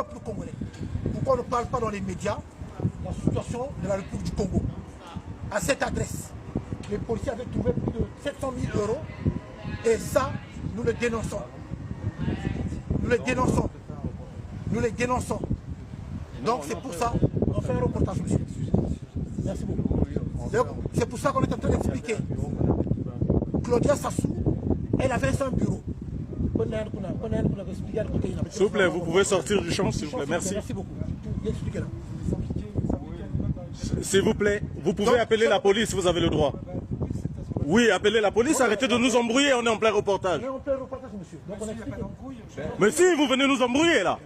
peuple congolais, pourquoi on ne parle pas dans les médias de la situation de la République du Congo? À cette adresse, les policiers avaient trouvé plus de 700 000 euros et ça, nous le dénonçons. Nous les dénonçons. Nous les dénonçons. Donc c'est pour ça qu'on fait un reportage, monsieur. Merci beaucoup. C'est pour ça qu'on est en train d'expliquer. Claudia Sassou, elle avait un bureau. S'il vous plaît, vous pouvez sortir du champ, s'il vous plaît. Merci. Merci beaucoup. S'il vous plaît, vous pouvez appeler la police, vous avez le droit. Oui, appelez la police, arrêtez de nous embrouiller, on est en plein reportage. On est en plein reportage, monsieur. Donc on explique. Mais si, vous venez nous embrouiller là.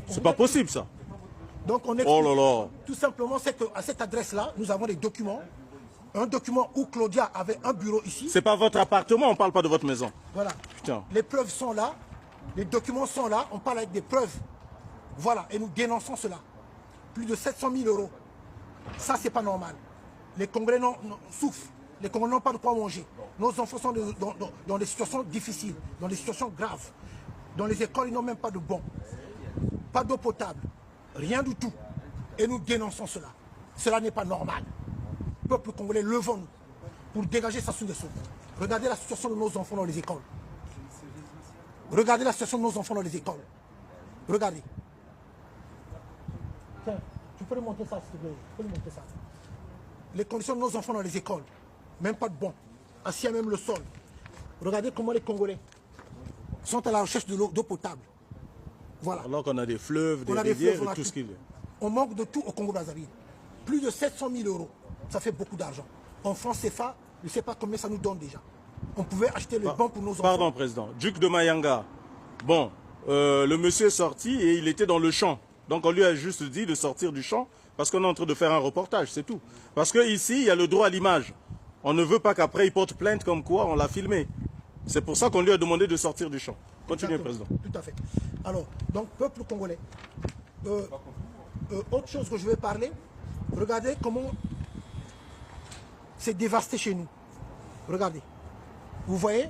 C'est pas possible ça. Donc on explique. Oh là là. Tout simplement, c'est qu'à cette adresse-là, nous avons des documents. Un document où Claudia avait un bureau ici. C'est pas votre appartement, on parle pas de votre maison. Voilà. Putain. Les preuves sont là, les documents sont là, on parle avec des preuves. Voilà, et nous dénonçons cela. Plus de 700 000 euros. Ça, c'est pas normal. Les Congolais souffrent. Les Congolais n'ont pas de quoi manger. Nos enfants sont dans des situations difficiles, dans des situations graves. Dans les écoles, ils n'ont même pas de bon. Pas d'eau potable. Rien du tout. Et nous dénonçons cela. Cela n'est pas normal. Peuple congolais, levons-nous pour dégager Sassou Nguesso. Regardez la situation de nos enfants dans les écoles. Regardez la situation de nos enfants dans les écoles. Regardez. Tiens, tu peux remonter ça, s'il te plaît. Tu peux remonter ça. Les conditions de nos enfants dans les écoles. Même pas de bon. Assis à même le sol. Regardez comment les Congolais sont à la recherche de l'eau potable. Voilà. Alors qu'on a des fleuves, des rivières et tout ce qu'il y a. On manque de tout au Congo-Brazzaville. Plus de 700 000 euros. Ça fait beaucoup d'argent. En France CFA, je ne sais pas combien ça nous donne déjà. On pouvait acheter le bon pour nos enfants. Pardon, Président. Duc de Mayanga. Bon, le monsieur est sorti et il était dans le champ. Donc on lui a juste dit de sortir du champ parce qu'on est en train de faire un reportage, c'est tout. Parce qu'ici, il y a le droit à l'image. On ne veut pas qu'après il porte plainte comme quoi on l'a filmé. C'est pour ça qu'on lui a demandé de sortir du champ. Continuez, Président. Tout à fait. Alors, donc, peuple congolais. Autre chose que je vais parler, regardez comment c'est dévasté chez nous. Regardez. Vous voyez?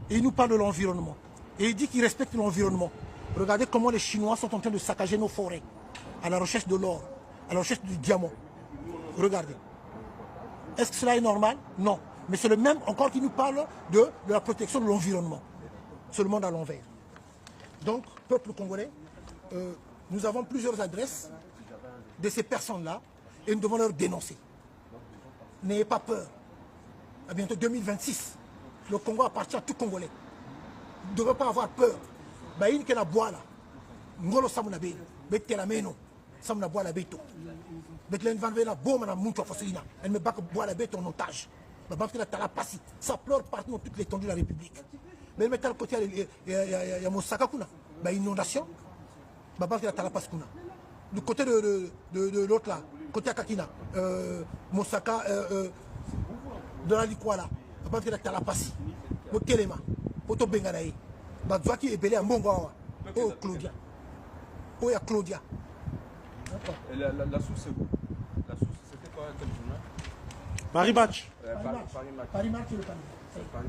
Et il nous parle de l'environnement. Et il dit qu'il respecte l'environnement. Regardez comment les Chinois sont en train de saccager nos forêts à la recherche de l'or, à la recherche du diamant. Regardez. Est-ce que cela est normal? Non. Mais c'est le même encore qui nous parle de la protection de l'environnement. C'est le monde à l'envers. Donc, peuple congolais, nous avons plusieurs adresses de ces personnes-là et nous devons leur dénoncer. N'ayez pas peur. À bientôt 2026, le Congo appartient à tout Congolais. Vous ne devez pas avoir peur. Baïn que la bois là. Ngolo samuna be. Bete la meno. Samuna bois la beto. Bete l'en van la bombe na moutou fasoina. Elle me bat bois la bête en otage. La banque la tala passi. Ça pleure partout dans toute l'étendue de la République. Mais le le côté il y a Mosaka kuna. Bah inondation. La banque la tala passi kuna. Du côté de l'autre là, côté Akakina, Mosaka, de la Likwala, la banque la tala passi. Motelema. Poto Benganaï. Badvaki est belé à Mongawa. Oh Claudia. Oh ya Claudia. Et la source c'est où? La source c'était quoi? Quel journal? Paris Match. Paris Match, c'est le Paris.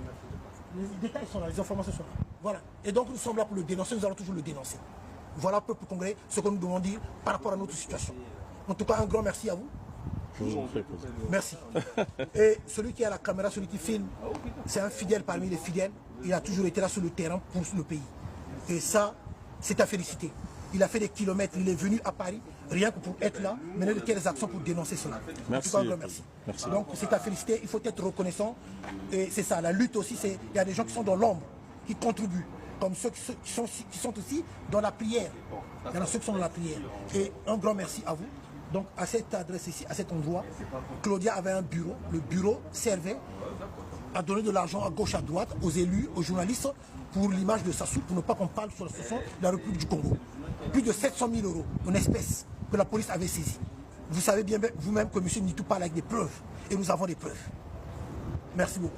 Les détails sont là, les informations sont là. Voilà. Et donc nous sommes là pour le dénoncer, nous allons toujours le dénoncer. Voilà, peuple congolais, ce que nous devons dire par rapport à notre situation. En tout cas, un grand merci à vous. Merci. Et celui qui a la caméra, celui qui filme, c'est un fidèle parmi les fidèles. Il a toujours été là sur le terrain pour le pays. Et ça, c'est à féliciter. Il a fait des kilomètres, il est venu à Paris, rien que pour être là, mener de quelles actions pour dénoncer cela. Merci. En tout cas, un grand merci. Merci. Donc, c'est à féliciter, il faut être reconnaissant. Et c'est ça, la lutte aussi, il y a des gens qui sont dans l'ombre, qui contribuent, comme ceux qui sont aussi dans la prière. Il y en a ceux qui sont dans la prière. Et un grand merci à vous. Donc, à cette adresse ici, à cet endroit, Claudia avait un bureau. Le bureau servait à donner de l'argent à gauche, à droite, aux élus, aux journalistes, pour l'image de Sassou, pour ne pas qu'on parle sur la situation de la République du Congo. Plus de 700 000 euros en espèces que la police avait saisi. Vous savez bien vous-même que M. Nitou parle avec des preuves. Et nous avons des preuves. Merci beaucoup.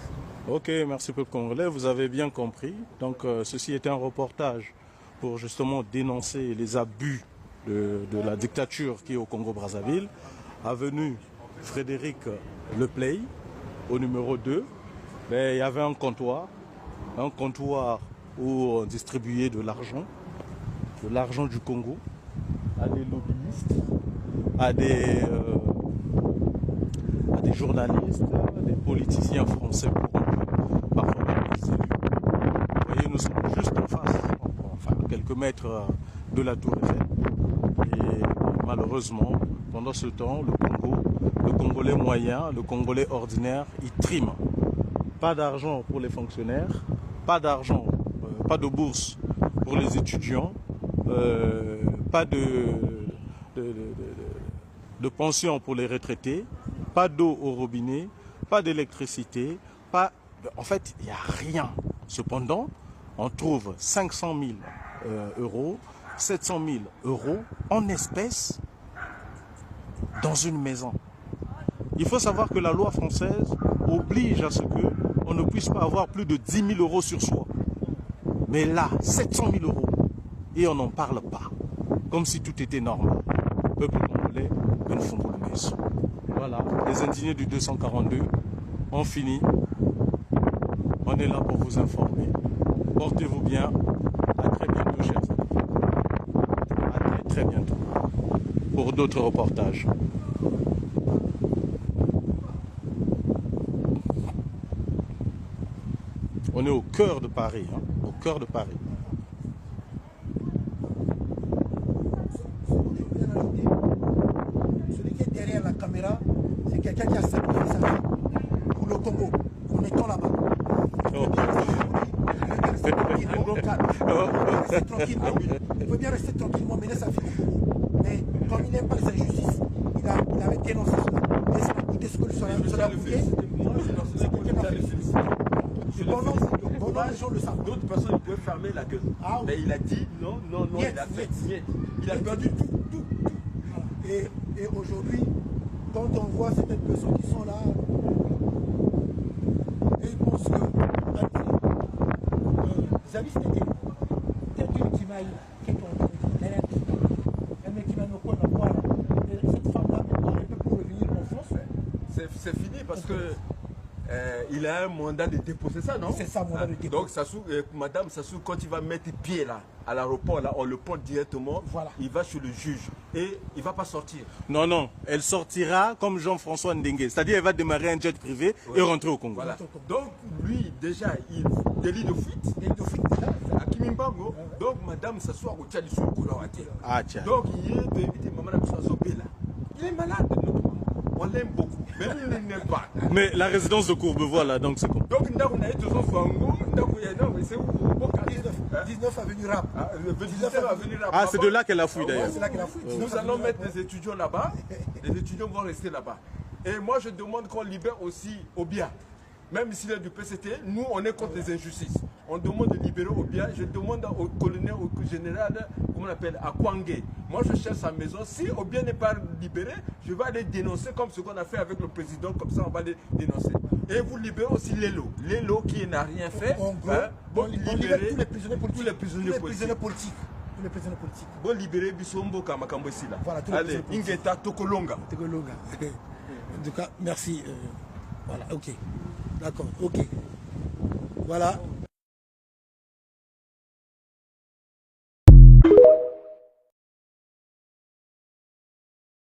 Ok, merci peuple congolais, vous avez bien compris. Donc ceci était un reportage pour justement dénoncer les abus de la dictature qui est au Congo-Brazzaville. Avenue Frédéric Lepley, au numéro 2, mais il y avait un comptoir où on distribuait de l'argent. de l'argent du Congo à des lobbyistes, à des journalistes, à des politiciens français corrompus, parfois même des élus. Vous voyez, nous sommes juste en face, enfin quelques mètres de la Tour Eiffel. Et malheureusement, pendant ce temps, le Congo, le Congolais moyen, le Congolais ordinaire, il trime. Pas d'argent pour les fonctionnaires, pas d'argent, pas de bourse pour les étudiants, pas de pension pour les retraités, pas d'eau au robinet, pas d'électricité, en fait, il n'y a rien. Cependant, on trouve 500 000 euros, 700 000 euros en espèces dans une maison. Il faut savoir que la loi française oblige à ce qu'on ne puisse pas avoir plus de 10 000 euros sur soi. Mais là, 700 000 euros, et on n'en parle pas, comme si tout était normal. Peuple congolais, nous font le messe. Voilà, les indignés du 242 ont fini. On est là pour vous informer. Portez-vous bien. À très bientôt, chers amis. À très, très bientôt. Pour d'autres reportages. On est au cœur de Paris, hein, au cœur de Paris. Celui qui est derrière la caméra, c'est quelqu'un qui a sacrifié sa vie pour le Congo, en étant là-bas. Il peut bien rester tranquillement, mener sa vie au Congo. Mais comme il n'aime pas les injustices, il avait dénoncé cela. Et ça a coûté ce que cela a coûté. C'est quelqu'un qui a fait pendant les gens le savent. D'autres personnes pouvaient fermer la gueule. Ah, oui. Mais il a dit non, il a fait niet. Il a perdu tout. Et aujourd'hui, quand on voit certaines personnes qui sont là, et ils pensent que Zavis était quelqu'un qui m'a eu, cette femme-là, elle peut plus revenir en France. C'est fini parce que il a un mandat de dépôt, c'est ça, non? C'est ça, mandat de dépôt. Donc, Madame Sassou, quand il va mettre pied là, à l'aéroport, là, on le porte directement, voilà. Il va chez le juge et il ne va pas sortir. Non, non, elle sortira comme Jean-François Ndengue, c'est-à-dire elle va démarrer un jet privé et rentrer au Congo. Voilà. Donc, lui, déjà, il délit de fuite. À Kimimbango. Donc, Madame Sassou a retiré sur le couloir. Ah, tiens. Donc, il est de éviter Maman Sassou là. Il est malade, notre maman. On l'aime beaucoup, mais il ne l'aime pas. Mais la résidence de Courbevoie, là, donc c'est quoi? Donc, on a eu toujours Fango, c'est où? 19 avenue Rap. 19 avenue Rap. Ah, c'est de là qu'elle a fui d'ailleurs. C'est là qu'elle a fui. Nous allons mettre des étudiants là-bas. Les étudiants vont rester là-bas. Et moi, je demande qu'on libère aussi Obia. Même s'il est du PCT, nous, on est contre les injustices. On demande de libérer Obia. Je demande au colonel, au général, comment on appelle, à Kwangé. Moi, je cherche sa maison. Si Obia n'est pas libéré, je vais aller dénoncer comme ce qu'on a fait avec le président. Comme ça, on va les dénoncer. Et vous libérez aussi Lelo. Lelo qui n'a rien fait. En gros, on libère tous les prisonniers politiques. Tous les prisonniers politiques. Bon, libérer Bissombo Kamakambo ici là. Voilà, allez, Ingeta Tokolonga. Tokolonga. En tout cas, merci. Voilà, ok. D'accord, ok. Voilà.